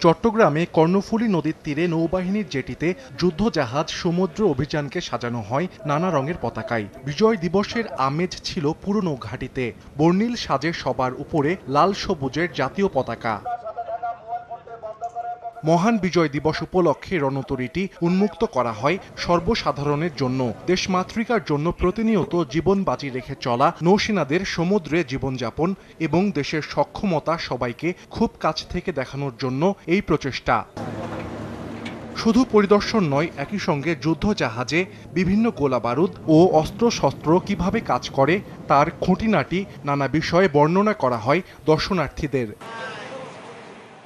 চট্টগ্রামে কর্ণফুলী নদীর তীরে নৌবাহিনীর জেটিতে যুদ্ধজাহাজ সমুদ্র অভিযানকে সাজানো হয় নানা রঙের পতাকায়। বিজয় দিবসের আমেজ ছিল পুরো নৌঘাঁটিতে। বর্ণিল সাজে সবার উপরে লাল সবুজের জাতীয় পতাকা। মহান বিজয় দিবস উপলক্ষে রণতরীটি উন্মুক্ত করা হয় সর্বসাধারণের জন্য। দেশমাতৃকার জন্য প্রতিনিয়ত জীবন বাজি রেখে চলা নৌসেনাদের সমুদ্রে জীবনযাপন এবং দেশের সক্ষমতা সবাইকে খুব কাছ থেকে দেখানোর জন্য এই প্রচেষ্টা। শুধু পরিদর্শন নয়, একই সঙ্গে যুদ্ধজাহাজে বিভিন্ন গোলাবারুদ ও অস্ত্রশস্ত্র কিভাবে কাজ করে তার খুঁটিনাটি নানা বিষয়ে বর্ণনা করা হয় দর্শনার্থীদের।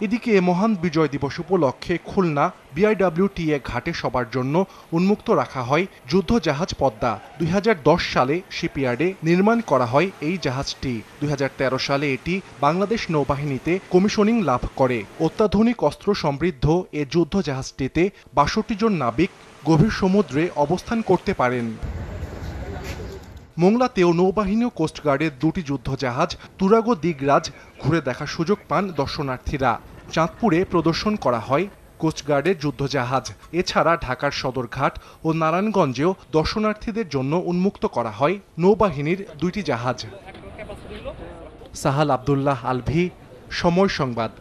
এদিকে মহান বিজয় দিবস উপলক্ষে খুলনা বিআইডব্লিউটিএ ঘাটে সবার জন্য উন্মুক্ত রাখা হয় যুদ্ধজাহাজ পদ্মা। 2010 সালে শিপইয়ার্ডে নির্মাণ করা হয় এই জাহাজটি। 2013 সালে এটি বাংলাদেশ নৌবাহিনীতে কমিশনিং লাভ করে। অত্যাধুনিক অস্ত্র সমৃদ্ধ এ যুদ্ধজাহাজটিতে 62 জন নাবিক গভীর সমুদ্রে অবস্থান করতে পারেন। মোংলাতেও নৌবাহিনী ও কোস্টগার্ডের দুটি যুদ্ধজাহাজ তুরাগ দিগরাজ ঘুরে দেখার সুযোগ পান দর্শনার্থীরা। চাঁদপুরে প্রদর্শন করা হয় কোস্টগার্ডের যুদ্ধজাহাজ। এছাড়া ঢাকার সদরঘাট ও নারায়ণগঞ্জেও দর্শনার্থীদের জন্য উন্মুক্ত করা হয় নৌবাহিনীর দুইটি জাহাজ। সাহাল আব্দুল্লাহ আলভি, সময় সংবাদ।